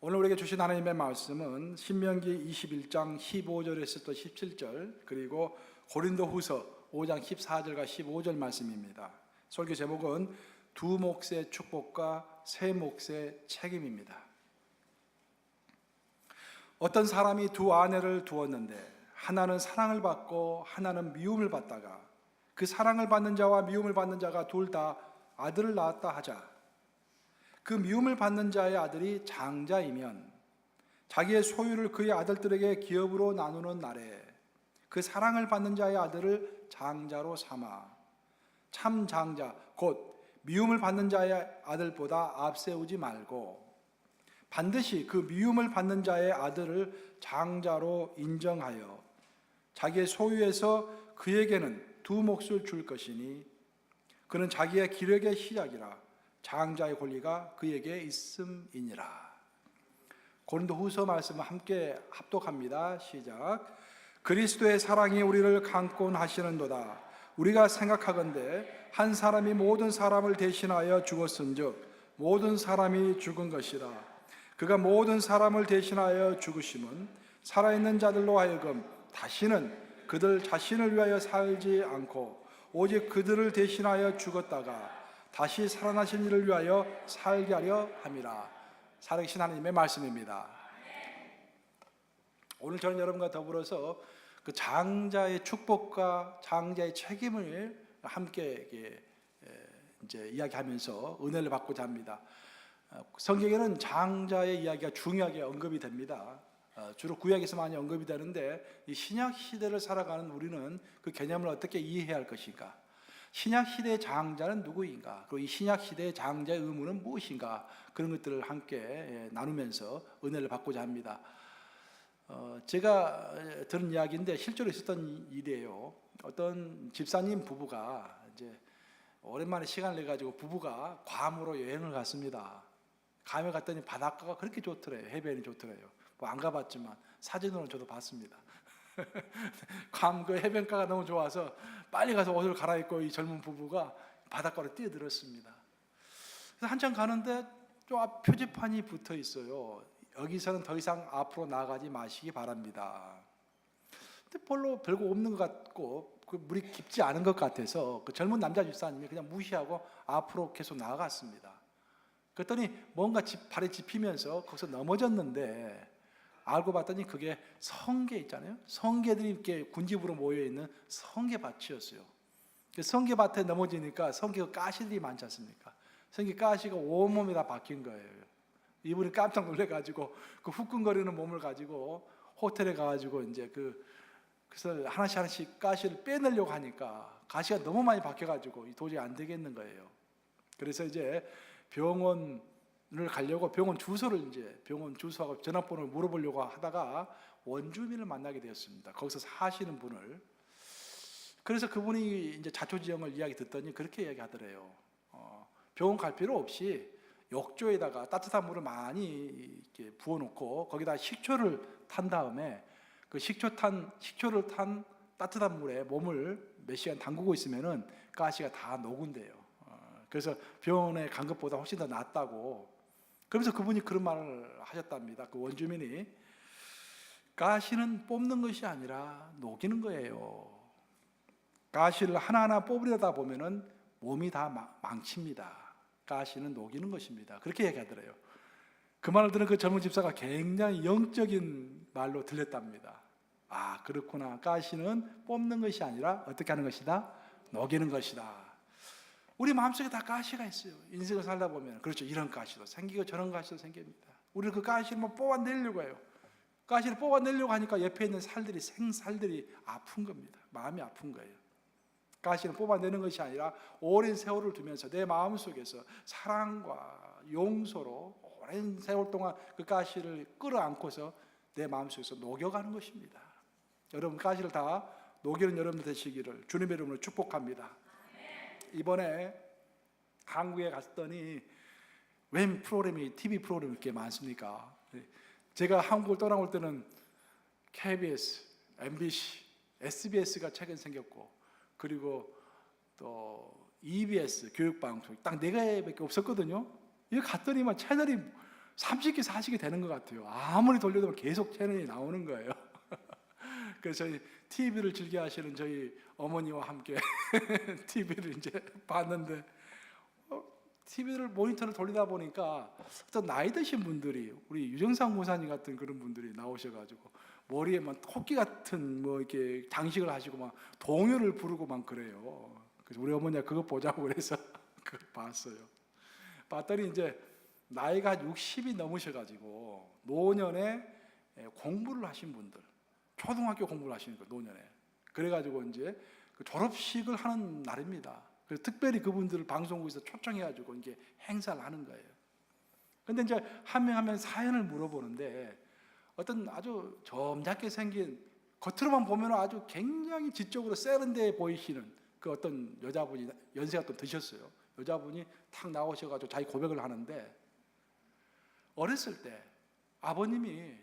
오늘 우리에게 주신 하나님의 말씀은 신명기 21장 15절에서 또 17절, 그리고 고린도후서 5장 14절과 15절 말씀입니다. 설교 제목은 두 몫의 축복과 세 몫의 책임입니다. 어떤 사람이 두 아내를 두었는데 하나는 사랑을 받고 하나는 미움을 받다가 그 사랑을 받는 자와 미움을 받는 자가 둘 다 아들을 낳았다 하자. 그 미움을 받는 자의 아들이 장자이면 자기의 소유를 그의 아들들에게 기업으로 나누는 날에 그 사랑을 받는 자의 아들을 장자로 삼아 참 장자 곧 미움을 받는 자의 아들보다 앞세우지 말고 반드시 그 미움을 받는 자의 아들을 장자로 인정하여 자기의 소유에서 그에게는 두 몫을 줄 것이니 그는 자기의 기력의 시작이라 장자의 권리가 그에게 있음이니라. 고린도후서 말씀을 함께 합독합니다. 시작. 그리스도의 사랑이 우리를 강권 하시는도다. 우리가 생각하건대 한 사람이 모든 사람을 대신하여 죽었은즉 모든 사람이 죽은 것이라. 그가 모든 사람을 대신하여 죽으심은 살아있는 자들로 하여금 다시는 그들 자신을 위하여 살지 않고 오직 그들을 대신하여 죽었다가 다시 살아나신 이를 위하여 살게 하려 함이라. 살아계신 하나님의 말씀입니다. 오늘 저는 여러분과 더불어서 그 장자의 축복과 장자의 책임을 함께 이제 이야기하면서 은혜를 받고자 합니다. 성경에는 장자의 이야기가 중요하게 언급이 됩니다. 주로 구약에서 많이 언급이 되는데 이 신약 시대를 살아가는 우리는 그 개념을 어떻게 이해해야 할 것인가? 신약 시대의 장자는 누구인가? 그리고 이 신약 시대의 장자의 의무는 무엇인가? 그런 것들을 함께 나누면서 은혜를 받고자 합니다. 제가 들은 이야기인데 실제로 있었던 일이에요. 어떤 집사님 부부가 이제 오랜만에 시간을 내 가지고 부부가 괌으로 여행을 갔습니다. 괌에 갔더니 바닷가가 그렇게 좋더래요. 해변이 좋더래요. 뭐 안 가봤지만 사진으로 저도 봤습니다. 괌 그 해변가가 너무 좋아서 빨리 가서 옷을 갈아입고 이 젊은 부부가 바닷가로 뛰어들었습니다. 그래서 한참 가는데 저 앞 표지판이 붙어 있어요. 여기서는 더 이상 앞으로 나가지 마시기 바랍니다. 근데 별거 없는 것 같고 그 물이 깊지 않은 것 같아서 그 젊은 남자 집사님이 그냥 무시하고 앞으로 계속 나아갔습니다. 그랬더니 뭔가 발에 짚히면서 거기서 넘어졌는데 알고 봤더니 그게 성게 있잖아요. 성게들이 이렇게 군집으로 모여있는 성게밭이었어요. 성게밭에 넘어지니까 성게 가시들이 많지 않습니까? 성게 가시가 온몸에 다 박힌 거예요. 이분이 깜짝 놀래가지고 그 후끈거리는 몸을 가지고 호텔에 가가지고 이제 그래서 하나씩 가시를 빼내려고 하니까 가시가 너무 많이 박혀가지고 도저히 안 되겠는 거예요. 그래서 이제 병원을 가려고 병원 주소하고 전화번호를 물어보려고 하다가 원주민을 만나게 되었습니다. 거기서 사시는 분을. 그래서 그분이 이제 자초지종을 이야기 듣더니 그렇게 이야기하더래요. 병원 갈 필요 없이 욕조에다가 따뜻한 물을 많이 이렇게 부어놓고 거기다 식초를 탄 다음에 그 식초를 탄 따뜻한 물에 몸을 몇 시간 담그고 있으면은 가시가 다 녹은대요. 그래서 병원에 간 것보다 훨씬 더 낫다고. 그러면서 그분이 그런 말을 하셨답니다. 그 원주민이 가시는 뽑는 것이 아니라 녹이는 거예요. 가시를 하나하나 뽑으려다 보면은 몸이 다 망칩니다. 가시는 녹이는 것입니다. 그렇게 얘기하더래요. 그 말을 들은 그 젊은 집사가 굉장히 영적인 말로 들렸답니다. 아, 그렇구나. 가시는 뽑는 것이 아니라 어떻게 하는 것이다? 녹이는 것이다. 우리 마음속에 다 가시가 있어요. 인생을 살다 보면. 그렇죠. 이런 가시도 생기고 저런 가시도 생깁니다. 우리는 그 가시를 뽑아내려고 해요. 가시를 뽑아내려고 하니까 옆에 있는 생살들이 아픈 겁니다. 마음이 아픈 거예요. 가시를 뽑아내는 것이 아니라 오랜 세월을 두면서 내 마음속에서 사랑과 용서로 오랜 세월 동안 그 가시를 끌어안고서 내 마음속에서 녹여가는 것입니다. 여러분 가시를 다 녹이는 여러분들 되시기를 주님의 이름으로 축복합니다. 이번에 한국에 갔더니 웬 TV 프로그램이 이렇게 많습니까? 제가 한국을 떠나올 때는 KBS, MBC, SBS가 최근 생겼고 그리고 또 EBS 교육방송 딱 4개밖에 없었거든요. 여기 갔더니만 채널이 30개 40개 되는 것 같아요. 아무리 돌려도 계속 채널이 나오는 거예요. 그래서 저희 TV를 즐겨 하시는 저희 어머니와 함께 TV를 이제 봤는데 TV를 모니터를 돌리다 보니까 어떤 나이 드신 분들이 우리 유정상 목사님 같은 그런 분들이 나오셔가지고 머리에 막 토끼 같은 뭐 이렇게 장식을 하시고 막 동요를 부르고 막 그래요. 그래서 우리 어머니가 그거 보자고 그래서 그걸 봤어요. 봤더니 이제 나이가 60이 넘으셔가지고 노년에 공부를 하신 분들, 초등학교 공부를 하시는 거 노년에. 그래가지고 이제 그 졸업식을 하는 날입니다. 그래서 특별히 그분들을 방송국에서 초청해가지고 이게 행사를 하는 거예요. 근데 이제 한 명 한 명 사연을 물어보는데 어떤 아주 점잖게 생긴 겉으로만 보면 아주 굉장히 지적으로 세련돼 보이시는 그 어떤 여자분이 연세가 또 드셨어요. 여자분이 탁 나오셔가지고 자기 고백을 하는데 어렸을 때 아버님이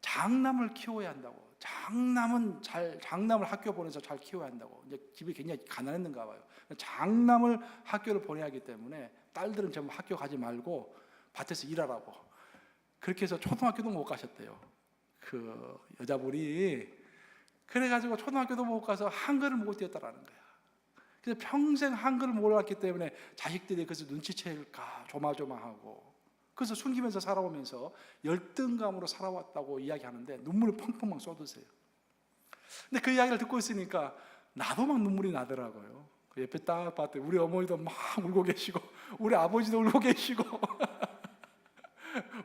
장남을 키워야 한다고. 장남을 학교 보내서 잘 키워야 한다고. 이제 집이 굉장히 가난했는가 봐요. 장남을 학교를 보내야 하기 때문에 딸들은 전부 학교 가지 말고 밭에서 일하라고. 그렇게 해서 초등학교도 못 가셨대요. 그 여자분이. 그래가지고 초등학교도 못 가서 한글을 못 띄었다라는 거야. 그래서 평생 한글을 몰랐기 때문에 자식들이 그래서 눈치채일까 조마조마하고 그래서 숨기면서 살아오면서 열등감으로 살아왔다고 이야기하는데 눈물을 펑펑 막 쏟으세요. 근데 그 이야기를 듣고 있으니까 나도 막 눈물이 나더라고요. 그 옆에 딱 봤더니 우리 어머니도 막 울고 계시고 우리 아버지도 울고 계시고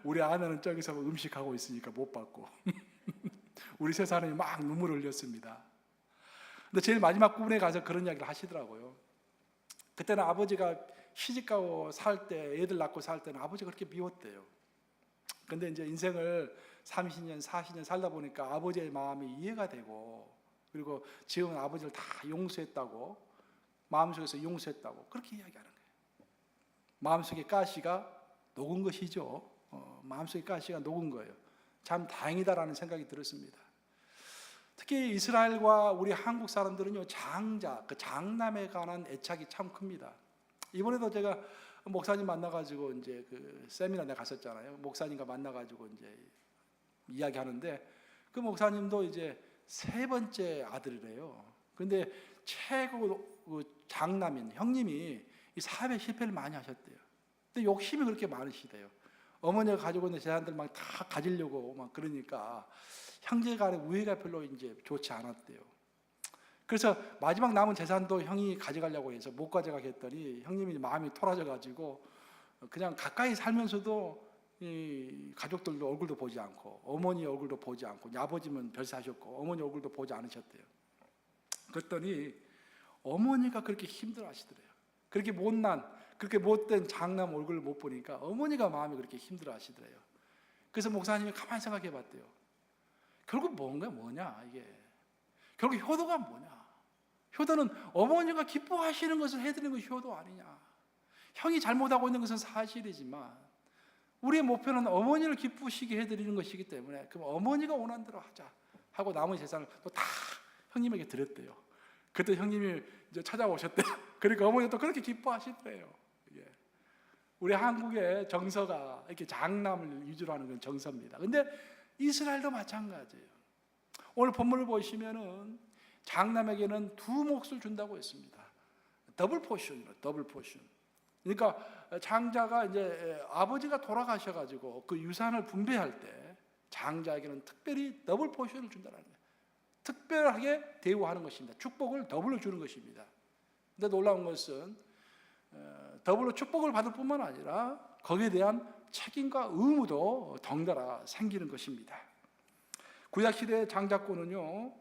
우리 아내는 저기서 음식하고 있으니까 못 봤고 우리 세 사람이 막 눈물을 흘렸습니다. 근데 제일 마지막 부분에 가서 그런 이야기를 하시더라고요. 그때는 아버지가 시집가고 살 때, 애들 낳고 살 때는 아버지가 그렇게 미웠대요. 근데 이제 인생을 30년, 40년 살다 보니까 아버지의 마음이 이해가 되고, 그리고 지금은 아버지를 다 용서했다고, 마음속에서 용서했다고, 그렇게 이야기하는 거예요. 마음속에 가시가 녹은 것이죠. 마음속에 가시가 녹은 거예요. 참 다행이다라는 생각이 들었습니다. 특히 이스라엘과 우리 한국 사람들은요, 장자, 그 장남에 관한 애착이 참 큽니다. 이번에도 제가 목사님 만나가지고 이제 그 세미나에 갔었잖아요. 목사님과 만나가지고 이제 이야기하는데 그 목사님도 이제 세 번째 아들이래요. 근데 최고 그 장남인 형님이 이 사업에 실패를 많이 하셨대요. 근데 욕심이 그렇게 많으시대요. 어머니가 가지고 있는 재산들 막 다 가지려고 막 그러니까 형제간의 우애가 별로 이제 좋지 않았대요. 그래서 마지막 남은 재산도 형이 가져가려고 해서 못 가져가게 했더니 형님이 마음이 토라져가지고 그냥 가까이 살면서도 이 가족들도 얼굴도 보지 않고 어머니 얼굴도 보지 않고 아버지는 별세하셨고 어머니 얼굴도 보지 않으셨대요. 그랬더니 어머니가 그렇게 힘들어하시더래요. 그렇게 그렇게 못된 장남 얼굴을 못 보니까 어머니가 마음이 그렇게 힘들어하시더래요. 그래서 목사님이 가만히 생각해 봤대요. 결국 뭐냐 이게. 결국 효도가 뭐냐. 효도는 어머니가 기뻐하시는 것을 해드리는 것이 효도 아니냐. 형이 잘못하고 있는 것은 사실이지만 우리의 목표는 어머니를 기쁘시게 해드리는 것이기 때문에 그럼 어머니가 원하는 대로 하자 하고 나머지 재산을 또 다 형님에게 드렸대요. 그때 형님이 이제 찾아오셨대요. 그러니까 어머니가 또 그렇게 기뻐하시더래요. 우리 한국의 정서가 이렇게 장남을 위주로 하는 건 정서입니다. 근데 이스라엘도 마찬가지예요. 오늘 본문을 보시면은 장남에게는 두 몫을 준다고 했습니다. 더블 포션이에요. 더블 포션. 그러니까 장자가 이제 아버지가 돌아가셔가지고 그 유산을 분배할 때 장자에게는 특별히 더블 포션을 준다는 거예요. 특별하게 대우하는 것입니다. 축복을 더블로 주는 것입니다. 근데 놀라운 것은 더블로 축복을 받을 뿐만 아니라 거기에 대한 책임과 의무도 덩달아 생기는 것입니다. 구약시대의 장자권은요,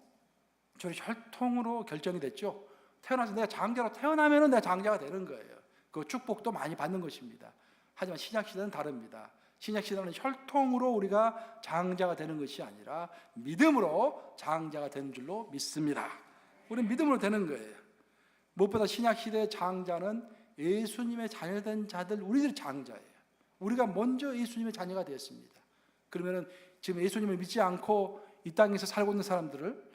주로 혈통으로 결정이 됐죠. 태어나서 내가 장자로 태어나면 내가 장자가 되는 거예요. 그 축복도 많이 받는 것입니다. 하지만 신약시대는 다릅니다. 신약시대는 혈통으로 우리가 장자가 되는 것이 아니라 믿음으로 장자가 되는 줄로 믿습니다. 우리는 믿음으로 되는 거예요. 무엇보다 신약시대의 장자는 예수님의 자녀된 자들, 우리들이 장자예요. 우리가 먼저 예수님의 자녀가 되었습니다. 그러면 지금 예수님을 믿지 않고 이 땅에서 살고 있는 사람들을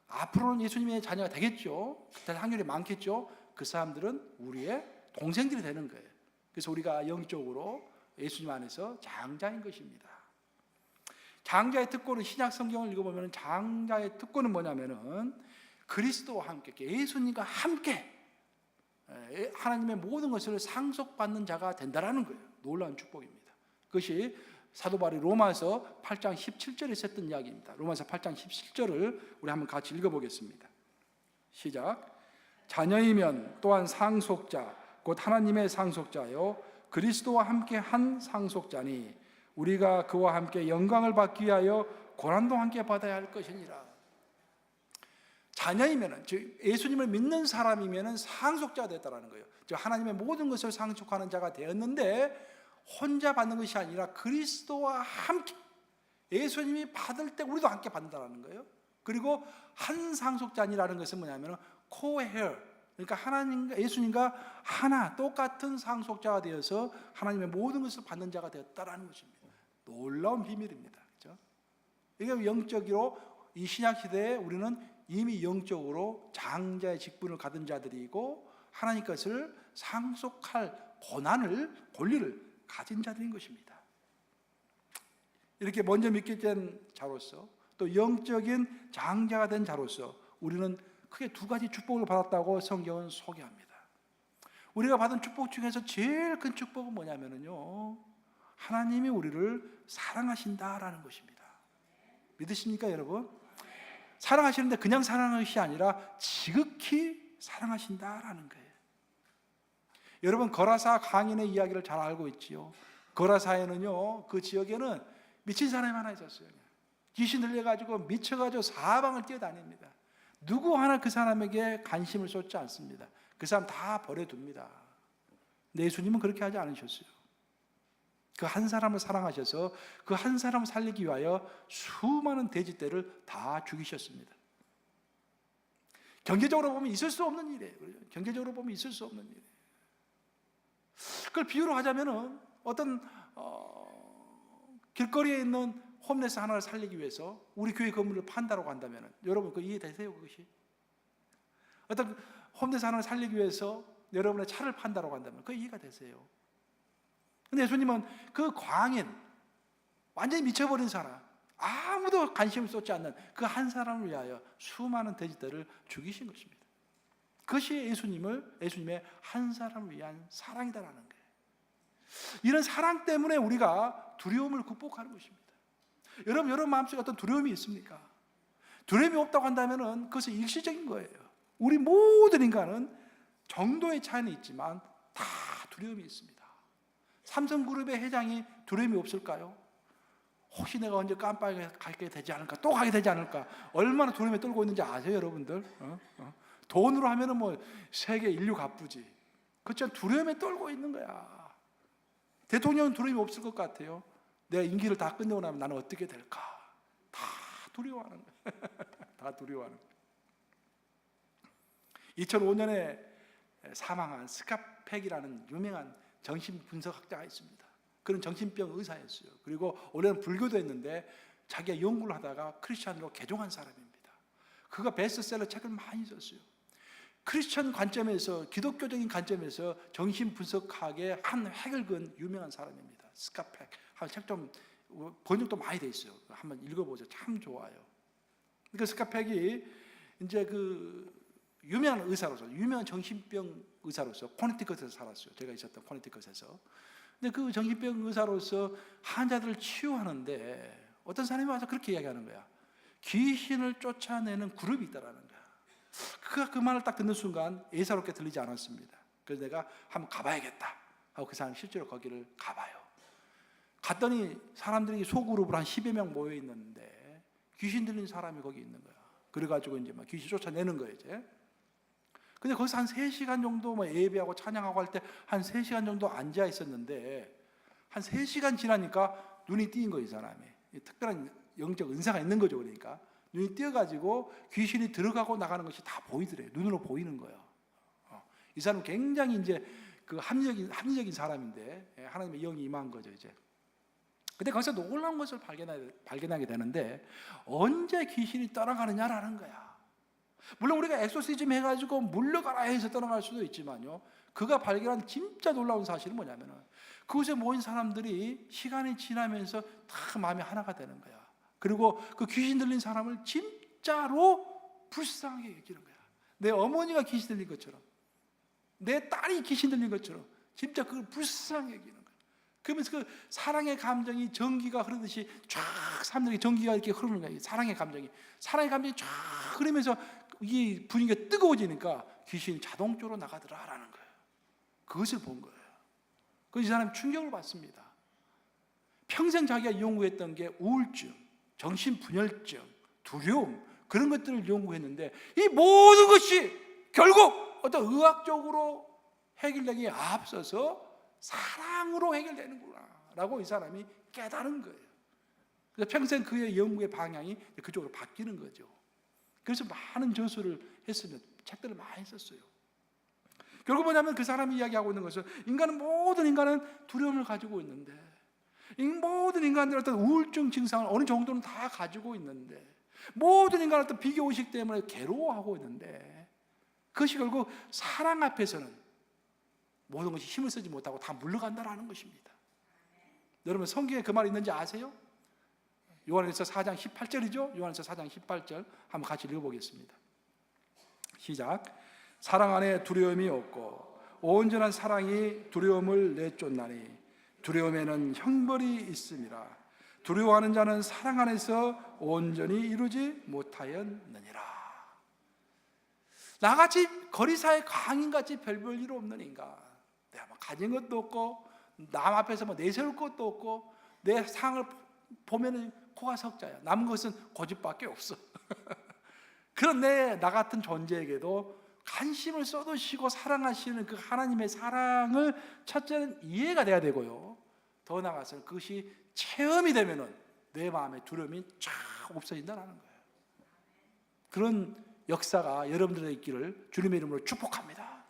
앞으로는 예수님의 자녀가 되겠죠. 될 확률이 많겠죠. 그 사람들은 우리의 동생들이 되는 거예요. 그래서 우리가 영적으로 예수님 안에서 장자인 것입니다. 장자의 특권은 신약 성경을 읽어보면 장자의 특권은 뭐냐면은 그리스도와 함께 예수님과 함께 하나님의 모든 것을 상속받는 자가 된다라는 거예요. 놀라운 축복입니다. 그것이 사도 바울이 로마서 8장 17절에 썼던 이야기입니다. 로마서 8장 17절을 우리 한번 같이 읽어보겠습니다. 시작. 자녀이면 또한 상속자 곧 하나님의 상속자요 그리스도와 함께 한 상속자니 우리가 그와 함께 영광을 받기 위하여 고난도 함께 받아야 할 것이니라. 자녀이면은 즉 예수님을 믿는 사람이면은 상속자가 됐다라는 거예요. 즉 하나님의 모든 것을 상속하는 자가 되었는데 혼자 받는 것이 아니라 그리스도와 함께 예수님이 받을 때 우리도 함께 받는다라는 거예요. 그리고 한 상속자니라는 것은 뭐냐면 코헤어, 그러니까 하나님과 예수님과 하나 똑같은 상속자가 되어서 하나님의 모든 것을 받는 자가 되었다라는 것입니다. 놀라운 비밀입니다. 그렇죠? 이게 영적으로 이 신약 시대에 우리는 이미 영적으로 장자의 직분을 가진 자들이고 하나님 것을 상속할 권리를 가진 자들인 것입니다. 이렇게 먼저 믿게 된 자로서 또 영적인 장자가 된 자로서 우리는 크게 두 가지 축복을 받았다고 성경은 소개합니다. 우리가 받은 축복 중에서 제일 큰 축복은 뭐냐면요, 하나님이 우리를 사랑하신다라는 것입니다. 믿으십니까, 여러분? 사랑하시는데 그냥 사랑하는 것이 아니라 지극히 사랑하신다라는 거예요. 여러분, 거라사 강인의 이야기를 잘 알고 있지요. 거라사에는요, 그 지역에는 미친 사람이 하나 있었어요. 귀신 들려가지고 미쳐가지고 사방을 뛰어다닙니다. 누구 하나 그 사람에게 관심을 쏟지 않습니다. 그 사람 다 버려둡니다. 근데 예수님은 그렇게 하지 않으셨어요. 그 한 사람을 사랑하셔서 그 한 사람을 살리기 위하여 수많은 돼지떼를 다 죽이셨습니다. 경제적으로 보면 있을 수 없는 일이에요. 경제적으로 보면 있을 수 없는 일이에요. 그걸 비유로 하자면은 어떤 길거리에 있는 홈레스 하나를 살리기 위해서 우리 교회 건물을 판다라고 한다면은 여러분 그 이해되세요? 그것이 어떤 홈레스 하나를 살리기 위해서 여러분의 차를 판다라고 한다면 그 이해가 되세요? 근데 예수님은 그 광인, 완전히 미쳐버린 사람, 아무도 관심을 쏟지 않는 그 한 사람을 위하여 수많은 돼지들을 죽이신 것입니다. 그것이 예수님의 한 사람을 위한 사랑이다라는 거예요. 이런 사랑 때문에 우리가 두려움을 극복하는 것입니다. 여러분 마음속에 어떤 두려움이 있습니까? 두려움이 없다고 한다면 그것은 일시적인 거예요. 우리 모든 인간은 정도의 차이는 있지만 다 두려움이 있습니다. 삼성그룹의 회장이 두려움이 없을까요? 혹시 내가 언제 깜빡이 가게 되지 않을까? 또 가게 되지 않을까? 얼마나 두려움에 떨고 있는지 아세요, 여러분들? 돈으로 하면은 뭐 세계 인류 갑부지. 그렇지만 두려움에 떨고 있는 거야. 대통령은 두려움이 없을 것 같아요. 내가 임기를 다 끝내고 나면 나는 어떻게 될까? 다 두려워하는 거야. 다 두려워하는 거야. 2005년에 사망한 스카팩이라는 유명한 정신분석학자가 있습니다. 그런 정신병 의사였어요. 그리고 원래는 불교도 했는데 자기가 연구를 하다가 크리스천으로 개종한 사람입니다. 그가 베스트셀러 책을 많이 썼어요. 크리스천 관점에서, 기독교적인 관점에서 정신분석학의 한 획을 그은 유명한 사람입니다. 스카팩. 책 좀 번역도 많이 돼 있어요. 한번 읽어보세요. 참 좋아요. 그 스카팩이 이제 그 유명한 의사로서, 유명한 정신병 의사로서 코네티컷에서 살았어요. 제가 있었던 코네티컷에서. 근데 그 정신병 의사로서 환자들을 치유하는데 어떤 사람이 와서 그렇게 이야기하는 거야. 귀신을 쫓아내는 그룹이 있다라는 거야. 그가 그 말을 딱 듣는 순간 예사롭게 들리지 않았습니다. 그래서 내가 한번 가봐야겠다 하고 그 사람이 실제로 거기를 가봐요. 갔더니 사람들이 소그룹으로 한 10여 명 모여 있는데 귀신 들린 사람이 거기 있는 거야. 그래가지고 이제 막 귀신 쫓아내는 거예요, 이제. 근데 거기서 한 3시간 정도 뭐 예배하고 찬양하고 할 때 한 3시간 정도 앉아 있었는데 한 3시간 지나니까 눈이 띄인 거예요, 이 사람이. 특별한 영적 은사가 있는 거죠, 그러니까. 눈이 띄어가지고 귀신이 들어가고 나가는 것이 다 보이더래요. 눈으로 보이는 거예요. 이 사람은 굉장히 이제 그 합리적인 사람인데 하나님의 영이 임한 거죠, 이제. 근데 거기서 놀라운 것을 발견하게 되는데 언제 귀신이 떠나가느냐라는 거야. 물론 우리가 엑소시즘 해가지고 물러가라 해서 떠나갈 수도 있지만요, 그가 발견한 진짜 놀라운 사실은 뭐냐면은 그곳에 모인 사람들이 시간이 지나면서 다 마음이 하나가 되는 거야. 그리고 그 귀신 들린 사람을 진짜로 불쌍하게 여기는 거야. 내 어머니가 귀신 들린 것처럼, 내 딸이 귀신 들린 것처럼 진짜 그걸 불쌍하게 여기는 거야. 그러면서 그 사랑의 감정이 전기가 흐르듯이 쫙 사람들에게 전기가 이렇게 흐르는 거야. 사랑의 감정이 쫙 흐르면서 이 분위기가 뜨거워지니까 귀신이 자동적으로 나가더라라는 거예요. 그것을 본 거예요. 그래서 이 사람이 충격을 받습니다. 평생 자기가 연구했던 게 우울증, 정신분열증, 두려움, 그런 것들을 연구했는데 이 모든 것이 결국 어떤 의학적으로 해결되기에 앞서서 사랑으로 해결되는구나 라고 이 사람이 깨달은 거예요. 그래서 평생 그의 연구의 방향이 그쪽으로 바뀌는 거죠. 그래서 많은 저술을 했으며 책들을 많이 썼어요. 결국 뭐냐면 그 사람이 이야기하고 있는 것은 모든 인간은 두려움을 가지고 있는데, 모든 인간들은 어떤 우울증 증상을 어느 정도는 다 가지고 있는데, 모든 인간은 어떤 비교의식 때문에 괴로워하고 있는데, 그것이 결국 사랑 앞에서는 모든 것이 힘을 쓰지 못하고 다 물러간다라는 것입니다. 여러분 성경에 그 말이 있는지 아세요? 요한일서 4장 18절이죠. 요한일서 4장 18절 한번 같이 읽어보겠습니다. 시작. 사랑 안에 두려움이 없고 온전한 사랑이 두려움을 내쫓나니 두려움에는 형벌이 있음이라. 두려워하는 자는 사랑 안에서 온전히 이루지 못하였느니라. 나같이 거리사의 광인같이 별 일 없는 인간, 내가 가진 것도 없고 남 앞에서 내세울 것도 없고 내 상을 보면 코가 석자야. 남은 것은 고집밖에 없어. 그런데 나 같은 존재에게도 관심을 쏟으시고 사랑하시는 그 하나님의 사랑을 첫째는 이해가 돼야 되고요, 더 나아가서 그것이 체험이 되면은 내 마음의 두려움이 쫙 없어진다는 거예요. 그런 역사가 여러분들의 있기를 주님의 이름으로 축복합니다.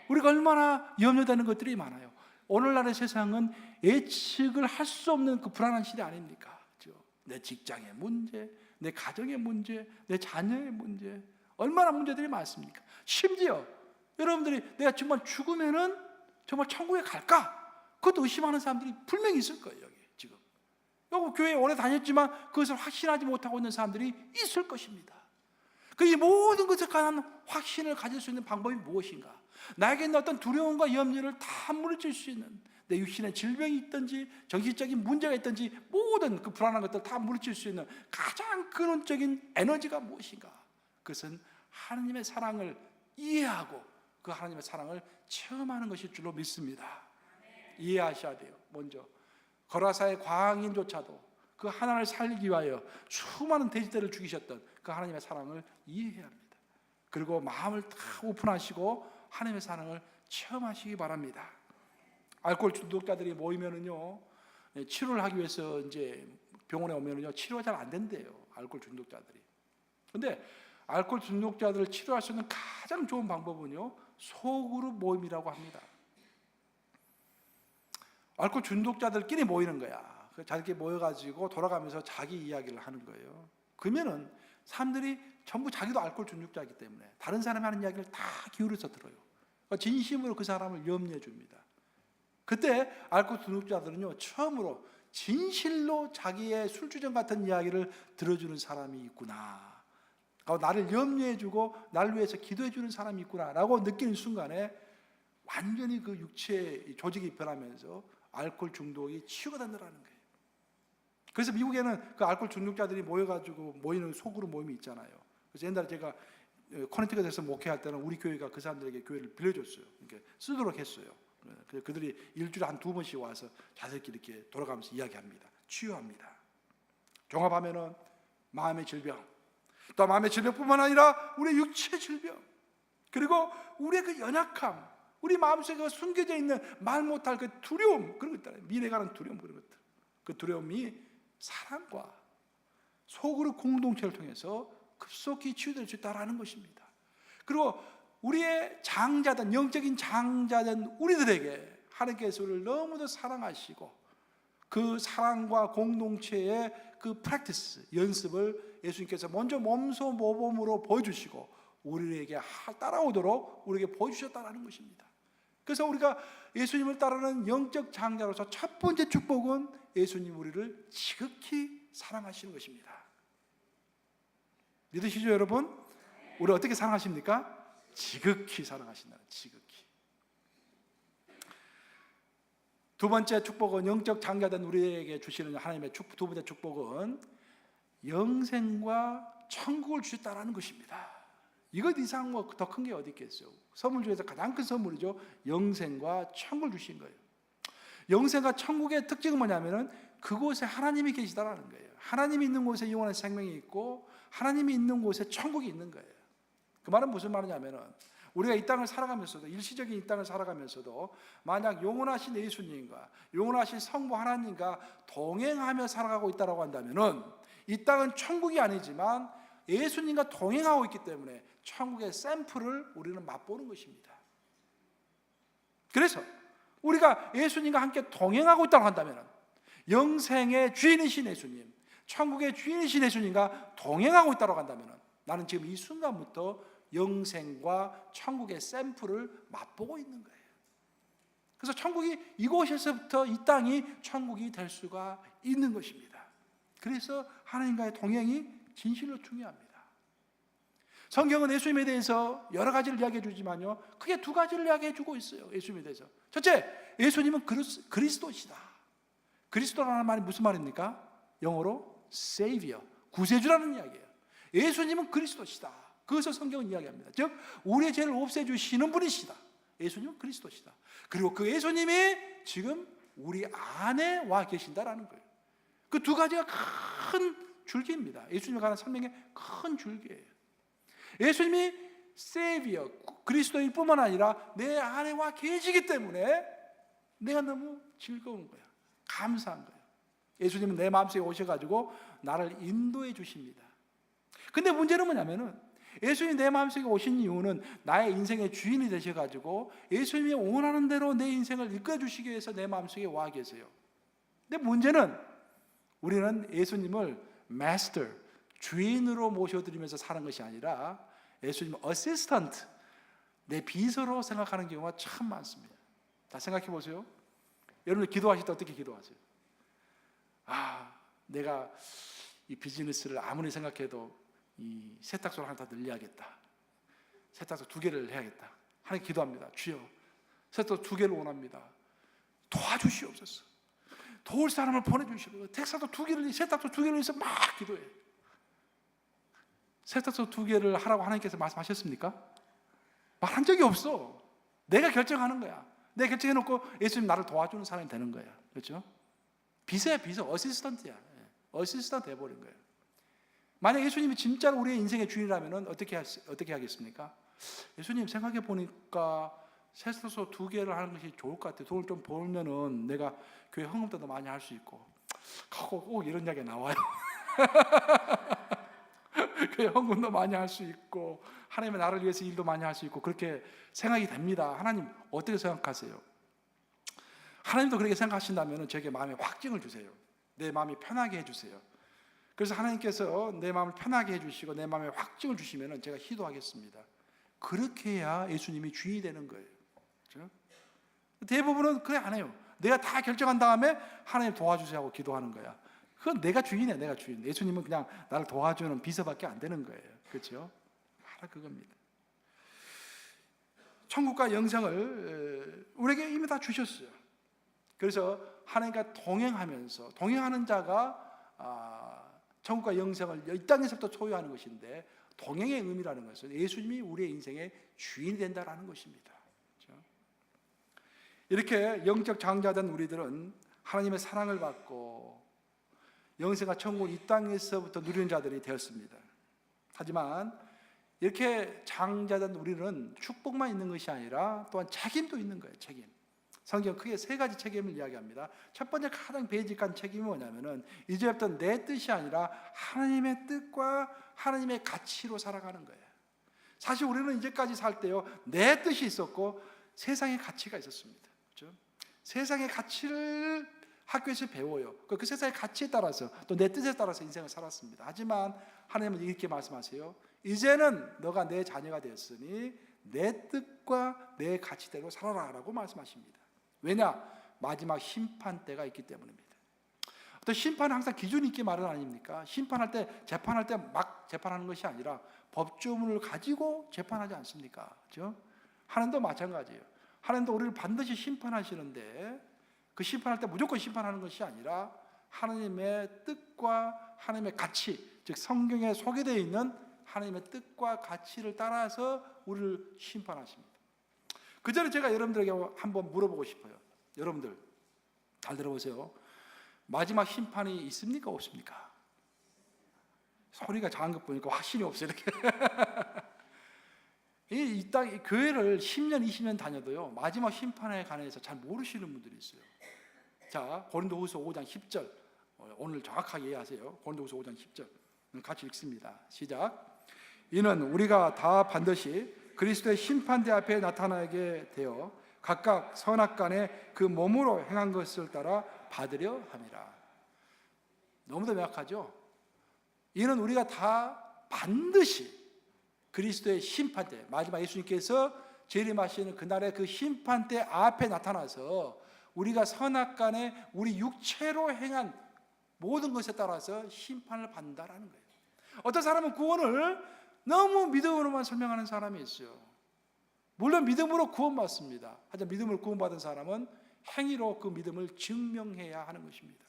우리가 얼마나 염려되는 것들이 많아요. 오늘날의 세상은 예측을 할 수 없는 그 불안한 시대 아닙니까? 그렇죠? 내 직장의 문제, 내 가정의 문제, 내 자녀의 문제, 얼마나 문제들이 많습니까? 심지어 여러분들이 내가 정말 죽으면은 정말 천국에 갈까? 그것도 의심하는 사람들이 분명히 있을 거예요. 여기 지금 여기 교회에 오래 다녔지만 그것을 확신하지 못하고 있는 사람들이 있을 것입니다. 그 이 모든 것에 관한 확신을 가질 수 있는 방법이 무엇인가? 나에게 있는 어떤 두려움과 염려를 다 물리칠 수 있는, 내 육신에 질병이 있든지 정신적인 문제가 있든지 모든 그 불안한 것들을 다 물리칠 수 있는 가장 근원적인 에너지가 무엇인가? 그것은 하나님의 사랑을 이해하고 그 하나님의 사랑을 체험하는 것일 줄로 믿습니다. 이해하셔야 돼요. 먼저 거라사의 광인조차도 그 하나님을 살기 위하여 수많은 돼지떼를 죽이셨던 그 하나님의 사랑을 이해해야 합니다. 그리고 마음을 다 오픈하시고 하나님의 사랑을 체험하시기 바랍니다. 알코올 중독자들이 모이면은요, 치료를 하기 위해서 이제 병원에 오면은요, 치료가 잘 안 된대요. 알코올 중독자들이. 근데 알코올 중독자들을 치료할 수 있는 가장 좋은 방법은요, 소그룹 모임이라고 합니다. 알코올 중독자들끼리 모이는 거야. 자기끼리 모여가지고 돌아가면서 자기 이야기를 하는 거예요. 그러면은 사람들이 전부 자기도 알코올 중독자이기 때문에 다른 사람이 하는 이야기를 다 기울여서 들어요. 진심으로 그 사람을 염려해 줍니다. 그때 알코올 중독자들은요, 처음으로 진실로 자기의 술주정 같은 이야기를 들어주는 사람이 있구나, 나를 염려해주고 나를 위해서 기도해주는 사람이 있구나 라고 느끼는 순간에 완전히 그 육체의 조직이 변하면서 알코올 중독이 치유가 된다는 거예요. 그래서 미국에는 그 알코올 중독자들이 모여가지고 모이는 소그룹 모임이 있잖아요. 그래서 옛날에 제가 커네티컷에서 목회할 때는 우리 교회가 그 사람들에게 교회를 빌려줬어요. 이렇게 쓰도록 했어요. 그래서 그들이 일주일에 한 2번씩 와서 자세히 이렇게 돌아가면서 이야기합니다. 치유합니다. 종합하면은 마음의 질병, 또 마음의 질병뿐만 아니라 우리의 육체 질병, 그리고 우리의 그 연약함, 우리 마음속에 숨겨져 있는 말 못할 그 두려움, 그런 것들, 미래에 관한 두려움, 그런 것들, 그 두려움이 사랑과 소그룹 공동체를 통해서 급속히 치유될 수 있다는 것입니다. 그리고 우리의 장자된, 영적인 장자된 우리들에게 하나님께서 우리를 너무도 사랑하시고 그 사랑과 공동체의 그 프랙티스, 연습을 예수님께서 먼저 몸소 모범으로 보여주시고 우리에게 따라오도록 우리에게 보여주셨다는 것입니다. 그래서 우리가 예수님을 따르는 영적 장자로서 첫 번째 축복은 예수님 우리를 지극히 사랑하시는 것입니다. 믿으시죠, 여러분? 우리 어떻게 사랑하십니까? 지극히 사랑하신다. 지극히. 두 번째 축복은 영적 장자된 우리에게 주시는 하나님의 두 번째 축복은 영생과 천국을 주셨다는 것입니다. 이것 이상 더 큰 게 어디 있겠어요? 선물 중에서 가장 큰 선물이죠. 영생과 천국을 주신 거예요. 영생과 천국의 특징은 뭐냐면은 그곳에 하나님이 계시다라는 거예요. 하나님이 있는 곳에 영원한 생명이 있고 하나님이 있는 곳에 천국이 있는 거예요. 그 말은 무슨 말이냐면은 우리가 이 땅을 살아가면서도, 일시적인 이 땅을 살아가면서도 만약 영원하신 예수님과 영원하신 성부 하나님과 동행하며 살아가고 있다고 한다면은 이 땅은 천국이 아니지만 예수님과 동행하고 있기 때문에 천국의 샘플을 우리는 맛보는 것입니다. 그래서 우리가 예수님과 함께 동행하고 있다고 한다면 영생의 주인이신 예수님, 천국의 주인이신 예수님과 동행하고 있다고 한다면 나는 지금 이 순간부터 영생과 천국의 샘플을 맛보고 있는 거예요. 그래서 천국이 이곳에서부터 이 땅이 천국이 될 수가 있는 것입니다. 그래서 하나님과의 동행이 진실로 중요합니다. 성경은 예수님에 대해서 여러 가지를 이야기해 주지만요, 크게 두 가지를 이야기해 주고 있어요. 예수님에 대해서. 첫째, 예수님은 그리스도시다. 그리스도라는 말이 무슨 말입니까? 영어로 Savior, 구세주라는 이야기예요. 예수님은 그리스도시다. 그것을 성경은 이야기합니다. 즉 우리의 죄를 없애주시는 분이시다. 예수님은 그리스도시다. 그리고 그 예수님이 지금 우리 안에 와 계신다라는 거예요. 그 두 가지가 큰 줄기입니다. 예수님에 관한 설명의 큰 줄기예요. 예수님이 세이비어, 그리스도일 뿐만 아니라 내 안에 와 계시기 때문에 내가 너무 즐거운 거야. 감사한 거야. 예수님은 내 마음속에 오셔가지고 나를 인도해 주십니다. 근데 문제는 뭐냐면은 예수님이 내 마음속에 오신 이유는 나의 인생의 주인이 되셔가지고 예수님이 원하는 대로 내 인생을 이끌어주시기 위해서 내 마음속에 와 계세요. 근데 문제는 우리는 예수님을 마스터, 주인으로 모셔드리면서 사는 것이 아니라 예수님 어시스턴트, 내 비서로 생각하는 경우가 참 많습니다. 자, 생각해 보세요. 여러분 기도하실 때 어떻게 기도하세요? 내가 이 비즈니스를 아무리 생각해도 이 세탁소를 하나 더 늘려야겠다. 세탁소 2개를 해야겠다. 하나님 기도합니다. 주여, 세탁소 2개를 원합니다. 도와주시옵소서. 도울 사람을 보내주시옵소서. 세탁소 2개를 위해서 막 기도해. 세탁소 2개를 하라고 하나님께서 말씀하셨습니까? 말한 적이 없어. 내가 결정하는 거야. 내가 결정해놓고 예수님 나를 도와주는 사람이 되는 거야. 그렇죠? 비서야, 비서. 어시스턴트야. 어시스턴트 해버린 거예요. 만약 예수님이 진짜로 우리의 인생의 주인이라면 어떻게 하겠습니까? 예수님 생각해 보니까 세탁소 2개를 하는 것이 좋을 것 같아요. 돈을 좀 벌면은 내가 교회 헌금도 많이 할 수 있고. 꼭 이런 이야기가 나와요. 교회 헌금도 많이 할 수 있고 하나님의 나라를 위해서 일도 많이 할 수 있고 그렇게 생각이 됩니다. 하나님 어떻게 생각하세요? 하나님도 그렇게 생각하신다면 저에게 마음에 확증을 주세요. 내 마음이 편하게 해주세요. 그래서 하나님께서 내 마음을 편하게 해주시고 내 마음에 확증을 주시면 제가 기도하겠습니다. 그렇게 해야 예수님이 주인이 되는 거예요. 그렇죠? 대부분은 그래 안 해요. 내가 다 결정한 다음에 하나님 도와주세요 하고 기도하는 거야. 그건 내가 주인이야, 내가 주인. 예수님은 그냥 나를 도와주는 비서밖에 안 되는 거예요. 그렇죠? 바로 그겁니다. 천국과 영생을 우리에게 이미 다 주셨어요. 그래서 하나님과 동행하는 자가 천국과 영생을 이 땅에서부터 소유하는 것인데 동행의 의미라는 것은 예수님이 우리의 인생의 주인이 된다는 것입니다. 그렇죠? 이렇게 영적 장자된 우리들은 하나님의 사랑을 받고 영생과 천국을 이 땅에서부터 누리는 자들이 되었습니다. 하지만 이렇게 장자된 우리는 축복만 있는 것이 아니라 또한 책임도 있는 거예요. 책임. 성경 크게 3가지 책임을 이야기합니다. 첫 번째 가장 베이직한 책임이 뭐냐면은 이제부터 내 뜻이 아니라 하나님의 뜻과 하나님의 가치로 살아가는 거예요. 사실 우리는 이제까지 살 때요, 내 뜻이 있었고 세상의 가치가 있었습니다. 그렇죠? 세상의 가치를 학교에서 배워요. 그 세상의 가치에 따라서 또 내 뜻에 따라서 인생을 살았습니다. 하지만 하나님은 이렇게 말씀하세요. 이제는 너가 내 자녀가 되었으니 내 뜻과 내 가치대로 살아라라고 말씀하십니다. 왜냐? 마지막 심판 때가 있기 때문입니다. 또 심판은 항상 기준이 있게 말은 아닙니까? 심판할 때, 재판할 때 막 재판하는 것이 아니라 법조문을 가지고 재판하지 않습니까? 그렇죠? 하나님도 마찬가지예요. 하나님도 우리를 반드시 심판하시는데 그 심판할 때 무조건 심판하는 것이 아니라 하나님의 뜻과 하나님의 가치, 즉 성경에 소개되어 있는 하나님의 뜻과 가치를 따라서 우리를 심판하십니다. 그 전에 제가 여러분들에게 한번 물어보고 싶어요. 여러분들 잘 들어보세요. 마지막 심판이 있습니까? 없습니까? 소리가 작은 것 보니까 확신이 없어요. 이렇게. 이 땅 교회를 10년, 20년 다녀도요, 마지막 심판에 관해서 잘 모르시는 분들이 있어요. 자, 고린도후서 5장 10절. 오늘 정확하게 이해하세요. 고린도후서 5장 10절. 같이 읽습니다. 시작. 이는 우리가 다 반드시 그리스도의 심판대 앞에 나타나게 되어 각각 선악간에 그 몸으로 행한 것을 따라 받으려 함이라. 너무도 명확하죠? 이는 우리가 다 반드시 그리스도의 심판대, 마지막 예수님께서 재림하시는 그날의 그 심판대 앞에 나타나서 우리가 선악간에 우리 육체로 행한 모든 것에 따라서 심판을 받는다라는 거예요. 어떤 사람은 구원을 너무 믿음으로만 설명하는 사람이 있어요. 물론 믿음으로 구원받습니다. 하지만 믿음으로 구원받은 사람은 행위로 그 믿음을 증명해야 하는 것입니다.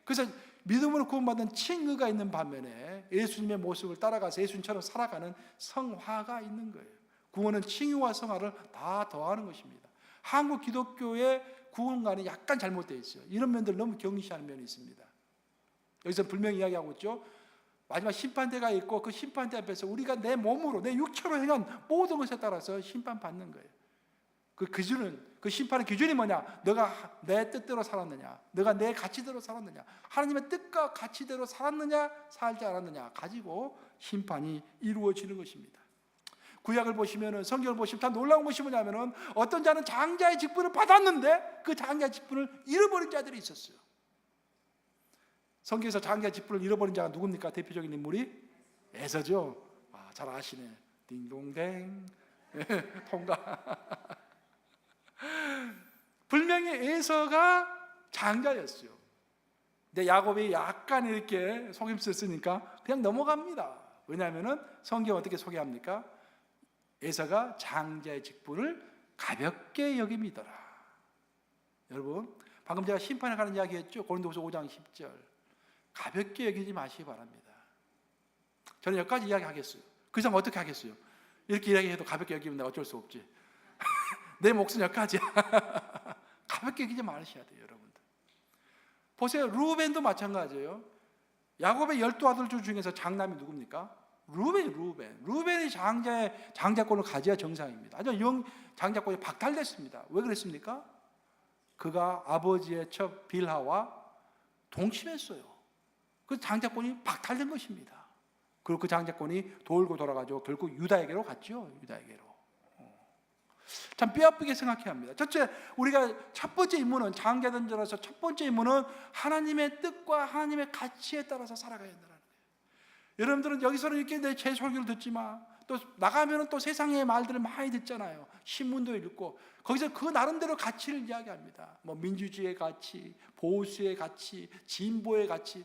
그래서 믿음으로 구원받은 칭의가 있는 반면에 예수님의 모습을 따라가서 예수님처럼 살아가는 성화가 있는 거예요. 구원은 칭의와 성화를 다 더하는 것입니다. 한국 기독교의 구원관이 약간 잘못되어 있어요. 이런 면들 너무 경시하는 면이 있습니다. 여기서 분명히 이야기하고 있죠. 마지막 심판대가 있고 그 심판대 앞에서 우리가 내 몸으로, 내 육체로 행한 모든 것에 따라서 심판받는 거예요. 그 기준은, 그 심판의 기준이 뭐냐? 너가 내 뜻대로 살았느냐? 너가 내 가치대로 살았느냐? 하나님의 뜻과 가치대로 살았느냐? 살지 않았느냐? 가지고 심판이 이루어지는 것입니다. 구약을 보시면은, 성경을 보시면 다 놀라운 것이 뭐냐면은 어떤 자는 장자의 직분을 받았는데 그 장자의 직분을 잃어버린 자들이 있었어요. 성경에서 장자의 직분을 잃어버린 자가 누굽니까? 대표적인 인물이 에서죠. 잘 아시네. 딩동댕. 통과. 분명히 에서가 장자였어요. 근데 야곱이 약간 이렇게 속임수 쓰니까 그냥 넘어갑니다. 왜냐하면 성경 어떻게 소개합니까? 에서가 장자의 직분을 가볍게 여깁니더라. 여러분, 방금 제가 심판에 관한 이야기 했죠. 고린도후서 5장 10절. 가볍게 여기지 마시기 바랍니다. 저는 여기까지 이야기하겠어요. 그 이상 어떻게 하겠어요? 이렇게 이야기해도 가볍게 여기면 내가 어쩔 수 없지. 내 몫은 여기까지야. 가볍게 여기지 말으셔야 돼요, 여러분들. 보세요. 루벤도 마찬가지예요. 야곱의 12아들 중에서 장남이 누굽니까? 루벤이 장자권을 가져야 정상입니다. 하지만 장자권이 박탈됐습니다. 왜 그랬습니까? 그가 아버지의 첩 빌하와 동침했어요. 그 장자권이 박탈된 것입니다. 그리고 그 장자권이 돌고 돌아가지고 결국 유다에게로 갔죠. 유다에게로. 참 뼈아프게 생각해야 합니다. 첫째, 우리가 첫 번째 임무는, 장자된 자로서 첫 번째 임무는 하나님의 뜻과 하나님의 가치에 따라서 살아가야 한다는 거예요. 여러분들은 여기서는 이렇게 제 설교를 듣지만 또 나가면 또 세상의 말들을 많이 듣잖아요. 신문도 읽고 거기서 그 나름대로 가치를 이야기합니다. 뭐 민주주의의 가치, 보수의 가치, 진보의 가치.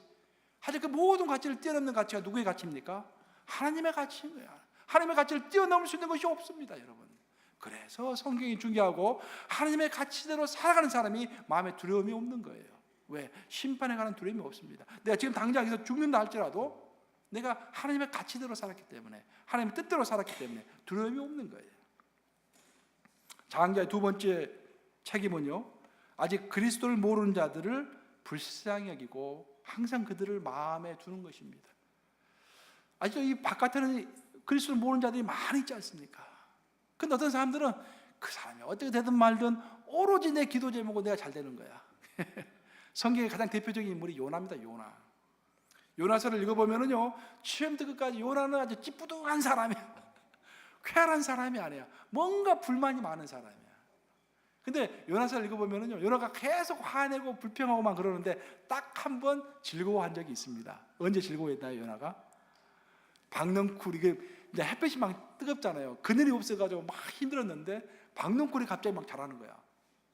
하여튼 그 모든 가치를 뛰어넘는 가치가 누구의 가치입니까? 하나님의 가치인 거야. 하나님의 가치를 뛰어넘을 수 있는 것이 없습니다, 여러분. 그래서 성경이 중요하고 하나님의 가치대로 살아가는 사람이 마음에 두려움이 없는 거예요. 왜? 심판에 관한 두려움이 없습니다. 내가 지금 당장 여기서 죽는다 할지라도 내가 하나님의 가치대로 살았기 때문에, 하나님의 뜻대로 살았기 때문에 두려움이 없는 거예요. 장자의 두 번째 책임은요, 아직 그리스도를 모르는 자들을 불쌍히 여기고 항상 그들을 마음에 두는 것입니다. 아직도 이 바깥에는 그리스도를 모르는 자들이 많이 있지 않습니까? 근데 어떤 사람들은 그 사람이 어떻게 되든 말든 오로지 내 기도 제목으로 내가 잘 되는 거야. 성경의 가장 대표적인 인물이 요나입니다. 요나. 요나서를 읽어보면은요, 처음부터 끝까지 요나는 아주 찌뿌둥한 사람이야. 쾌활한 사람이 아니야. 뭔가 불만이 많은 사람이야. 근데 요나서를 읽어보면은요, 요나가 계속 화내고 불평하고만 그러는데 딱 한 번 즐거워한 적이 있습니다. 언제 즐거워했나요, 요나가? 박넝쿨, 이게 이제 햇볕이 막 뜨겁잖아요. 그늘이 없어가지고 막 힘들었는데 박농골이 갑자기 막 자라는 거야.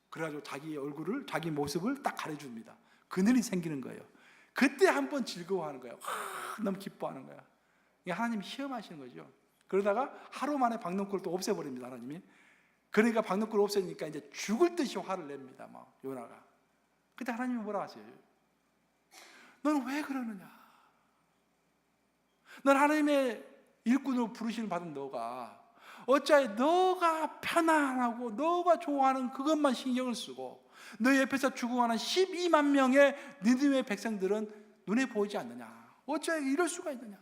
그래가지고 자기 얼굴을, 자기 모습을 딱 가려줍니다. 그늘이 생기는 거예요. 그때 한번 즐거워하는 거예요. 너무 기뻐하는 거야. 이게 하나님이 시험하시는 거죠. 그러다가 하루 만에 박농골을 또 없애버립니다, 하나님이. 그러니까 박농골을 없애니까 이제 죽을 듯이 화를 냅니다, 막 요나가. 그때 하나님이 뭐라 하세요? 너는 왜 그러느냐? 넌 하나님의 일꾼으로 부르심을 받은 너가 어찌하여 너가 편안하고 너가 좋아하는 그것만 신경을 쓰고 너 옆에서 죽어가는 12만 명의 니느웨 백성들은 눈에 보이지 않느냐? 어찌하여 이럴 수가 있느냐?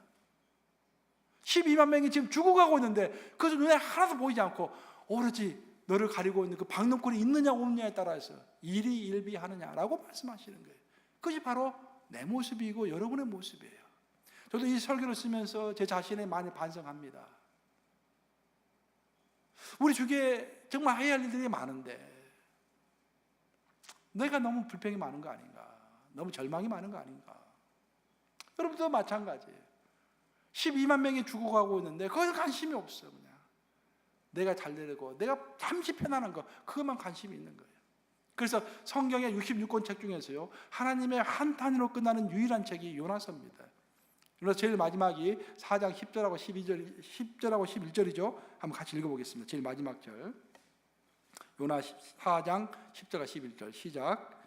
12만 명이 지금 죽어가고 있는데 그것을 눈에 하나도 보이지 않고 오로지 너를 가리고 있는 그 박농골이 있느냐 없느냐에 따라서 일희일비하느냐라고 말씀하시는 거예요. 그것이 바로 내 모습이고 여러분의 모습이에요. 저도 이 설교를 쓰면서 제 자신에 많이 반성합니다. 우리 주위에 정말 해야 할 일들이 많은데 내가 너무 불평이 많은 거 아닌가? 너무 절망이 많은 거 아닌가? 여러분도 마찬가지예요. 12만 명이 죽어가고 있는데 거기서 관심이 없어. 그냥 내가 잘 되고 내가 잠시 편안한 거 그것만 관심이 있는 거예요. 그래서 성경의 66권 책 중에서요 하나님의 한탄으로 끝나는 유일한 책이 요나서입니다. 그래서 제일 마지막이 4장 10절하고 10절하고 11절이죠. 한번 같이 읽어보겠습니다. 제일 마지막 절. 요나 4장 10절과 11절 시작.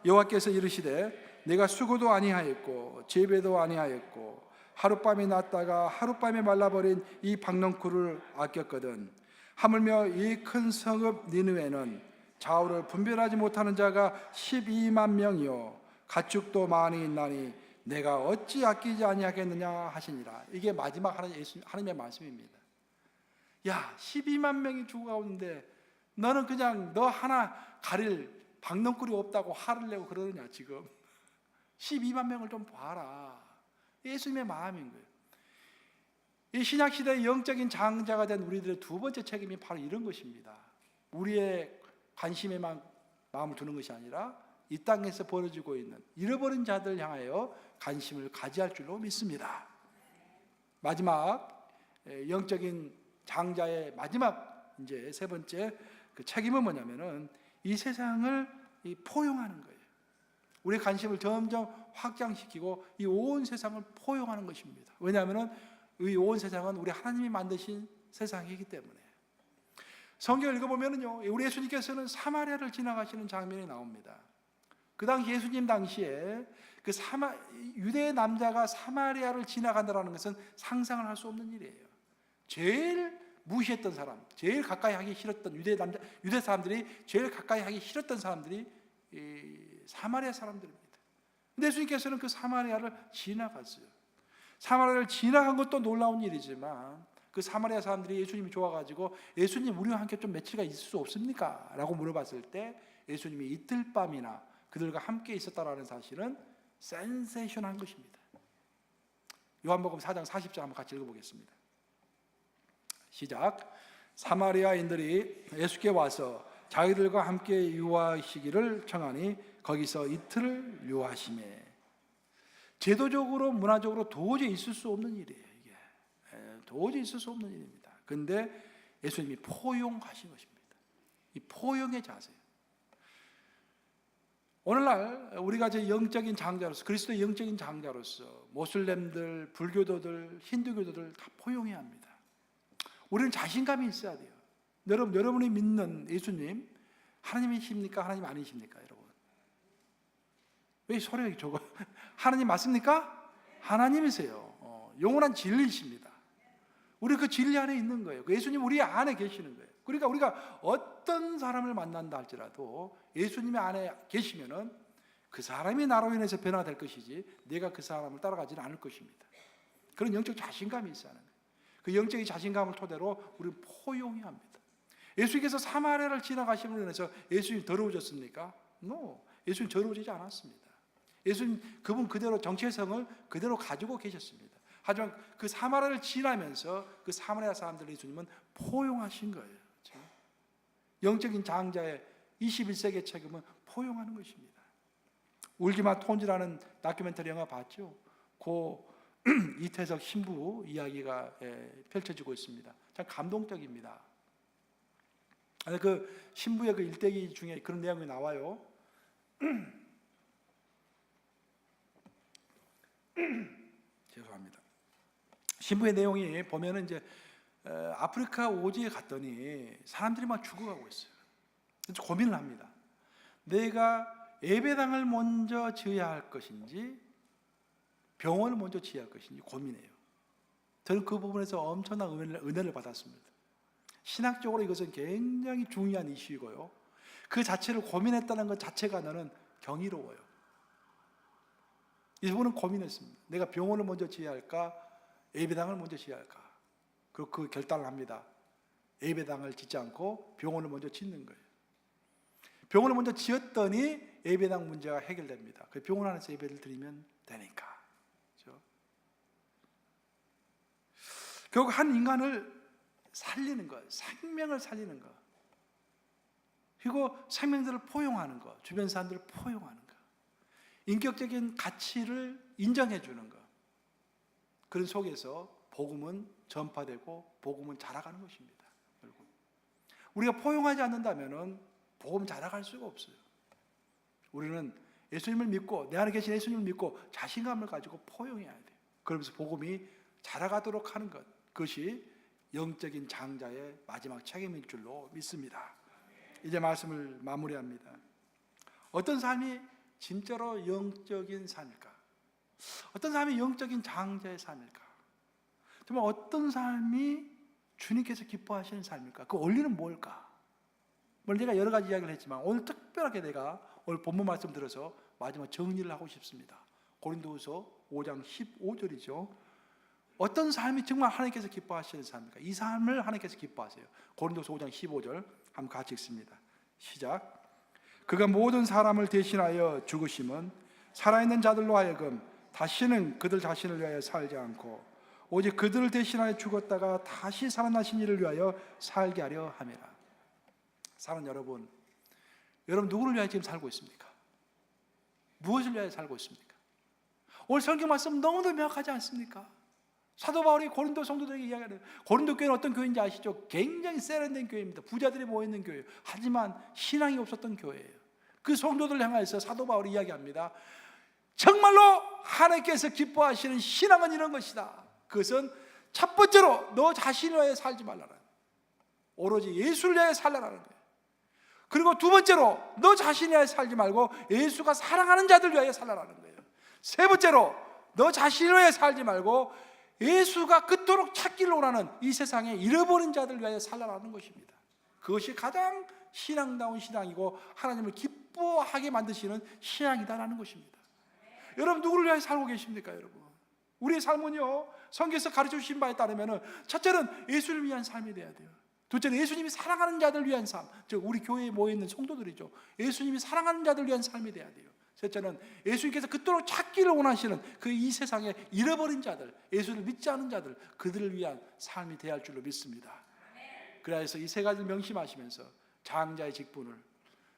여호와께서 이르시되 내가 수고도 아니하였고 재배도 아니하였고 하룻밤이 났다가 하룻밤에 말라버린 이 박농쿨을 아꼈거든. 하물며 이 큰 성읍 니느웨는 좌우를 분별하지 못하는 자가 12만 명이요 가축도 많이 있나니 내가 어찌 아끼지 아니하겠느냐 하시니라. 이게 마지막 하나님의 말씀입니다. 야, 12만 명이 죽어가고 있는데 너는 그냥 너 하나 가릴 박농골이 없다고 화를 내고 그러느냐 지금. 12만 명을 좀 봐라. 예수님의 마음인 거예요. 이 신약시대의 영적인 장자가 된 우리들의 두 번째 책임이 바로 이런 것입니다. 우리의 관심에만 마음을 두는 것이 아니라 이 땅에서 벌어지고 있는 잃어버린 자들 향하여 관심을 가져야 할 줄로 믿습니다. 마지막 영적인 장자의 마지막 이제 세 번째 그 책임은 뭐냐면은 이 세상을 포용하는 거예요. 우리의 관심을 점점 확장시키고 이 온 세상을 포용하는 것입니다. 왜냐하면은 이 온 세상은 우리 하나님이 만드신 세상이기 때문에. 성경을 읽어보면은요, 우리 예수님께서는 사마리아를 지나가시는 장면이 나옵니다. 그 당시 예수님 당시에 그 유대의 남자가 사마리아를 지나간다는 것은 상상을 할 수 없는 일이에요. 제일 무시했던 사람, 제일 가까이 하기 싫었던 유대 사람들이 제일 가까이 하기 싫었던 사람들이 사마리아 사람들입니다. 근데 예수님께서는 그 사마리아를 지나갔어요. 사마리아를 지나간 것도 놀라운 일이지만 그 사마리아 사람들이 예수님이 좋아가지고 예수님 우리와 함께 좀 며칠가 있을 수 없습니까? 라고 물어봤을 때 예수님이 이틀 밤이나 그들과 함께 있었다라는 사실은 센세이션한 것입니다. 요한복음 4장 40절 한번 같이 읽어보겠습니다. 시작. 사마리아인들이 예수께 와서 자기들과 함께 유하시기를 청하니 거기서 이틀을 유하시매. 제도적으로 문화적으로 도저히 있을 수 없는 일이에요. 이게 도저히 있을 수 없는 일입니다. 그런데 예수님이 포용하신 것입니다. 이 포용의 자세예요. 오늘날 우리가 제 영적인 장자로서 그리스도의 영적인 장자로서 모슬렘들, 불교도들, 힌두교도들 다 포용해야 합니다. 우리는 자신감이 있어야 돼요. 여러분이 믿는 예수님 하나님이십니까? 하나님 아니십니까? 여러분 왜 소리가 저거 하나님 맞습니까? 하나님이세요. 영원한 진리이십니다. 우리 그 진리 안에 있는 거예요. 예수님 우리 안에 계시는 거예요. 그러니까 우리가 어떤 사람을 만난다 할지라도 예수님의 안에 계시면은 그 사람이 나로 인해서 변화될 것이지 내가 그 사람을 따라가지는 않을 것입니다. 그런 영적 자신감이 있어야 하는 거예요. 그 영적인 자신감을 토대로 우리는 포용해야 합니다. 예수님께서 사마리아를 지나가심으로 인해서 예수님 더러워졌습니까? No. 예수님 더러워지지 않았습니다. 예수님 그분 그대로 정체성을 그대로 가지고 계셨습니다. 하지만 그 사마리아를 지나면서 그 사마리아 사람들을 예수님은 포용하신 거예요. 그렇죠? 영적인 장자의 21세기의 책임은 포용하는 것입니다. 울기마 톤즈라는 다큐멘터리 영화 봤죠? 그 이태석 신부 이야기가 펼쳐지고 있습니다. 참 감동적입니다. 그 신부의 그 일대기 중에 그런 내용이 나와요. 죄송합니다. 신부의 내용이 보면은 이제 아프리카 오지에 갔더니 사람들이 막 죽어가고 있어요. 그래서 고민을 합니다. 내가 예배당을 먼저 지어야 할 것인지 병원을 먼저 지어야 할 것인지 고민해요. 저는 그 부분에서 엄청난 은혜를 받았습니다. 신학적으로 이것은 굉장히 중요한 이슈이고요. 그 자체를 고민했다는 것 자체가 나는 경이로워요. 이분은 고민했습니다. 내가 병원을 먼저 지어야 할까? 예배당을 먼저 지어야 할까? 그리고 그 결단을 합니다. 예배당을 짓지 않고 병원을 먼저 짓는 거예요. 병원을 먼저 지었더니 예배당 문제가 해결됩니다. 그 병원 안에서 예배를 드리면 되니까. 그렇죠? 결국 한 인간을 살리는 것, 생명을 살리는 것, 그리고 생명들을 포용하는 것, 주변 사람들을 포용하는 것, 인격적인 가치를 인정해 주는 것, 그런 속에서 복음은 전파되고 복음은 자라가는 것입니다. 결국 우리가 포용하지 않는다면 복음 자라갈 수가 없어요. 우리는 예수님을 믿고 내 안에 계신 예수님을 믿고 자신감을 가지고 포용해야 돼요. 그러면서 복음이 자라가도록 하는 것, 그것이 영적인 장자의 마지막 책임일 줄로 믿습니다. 이제 말씀을 마무리합니다. 어떤 삶이 진짜로 영적인 삶일까? 어떤 삶이 영적인 장자의 삶일까? 정말 어떤 삶이 주님께서 기뻐하시는 삶일까? 그 원리는 뭘까? 오늘 제가 여러 가지 이야기를 했지만 오늘 특별하게 내가 오늘 본문 말씀 들어서 마지막 정리를 하고 싶습니다. 고린도후서 5장 15절이죠. 어떤 삶이 정말 하나님께서 기뻐하시는 삶입니까? 이 삶을 하나님께서 기뻐하세요. 고린도서 5장 15절 한번 같이 읽습니다. 시작. 그가 모든 사람을 대신하여 죽으심은 살아있는 자들로 하여금 다시는 그들 자신을 위하여 살지 않고 오직 그들을 대신하여 죽었다가 다시 살아나신 이를 위하여 살게 하려 함이라. 사랑하는 여러분, 여러분 누구를 위하여 지금 살고 있습니까? 무엇을 위하여 살고 있습니까? 오늘 성경 말씀 너무도 명확하지 않습니까? 사도 바울이 고린도 성도들에게 이야기하는, 고린도 교회는 어떤 교회인지 아시죠? 굉장히 세련된 교회입니다. 부자들이 모여있는 교회예요. 하지만 신앙이 없었던 교회예요. 그 성도들을 향해서 사도 바울이 이야기합니다. 정말로 하나님께서 기뻐하시는 신앙은 이런 것이다. 그것은 첫 번째로 너 자신을 위해 살지 말라는, 오로지 예수를 위해 살라는 거예요. 그리고 두 번째로 너 자신을 위해 살지 말고 예수가 사랑하는 자들 위하여 살라는 거예요. 세 번째로 너 자신을 위해 살지 말고 예수가 그토록 찾기를 원하는 이 세상에 잃어버린 자들 위하여 살라는 것입니다. 그것이 가장 신앙다운 신앙이고 하나님을 기뻐하게 만드시는 신앙이다라는 것입니다. 여러분 누구를 위하여 살고 계십니까? 여러분 우리의 삶은요, 성경에서 가르쳐 주신 바에 따르면 첫째는 예수를 위한 삶이 돼야 돼요. 둘째는 예수님이 사랑하는 자들 위한 삶, 즉 우리 교회에 모여있는 성도들이죠. 예수님이 사랑하는 자들 위한 삶이 돼야 돼요. 셋째는 예수님께서 그토록 찾기를 원하시는 그 이 세상에 잃어버린 자들, 예수를 믿지 않은 자들, 그들을 위한 삶이 되어야 할 줄로 믿습니다. 그래서 이 세 가지를 명심하시면서 장자의 직분을,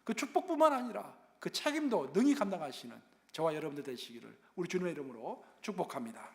그 축복뿐만 아니라 그 책임도 능히 감당하시는 저와 여러분들 되시기를 우리 주님의 이름으로 축복합니다.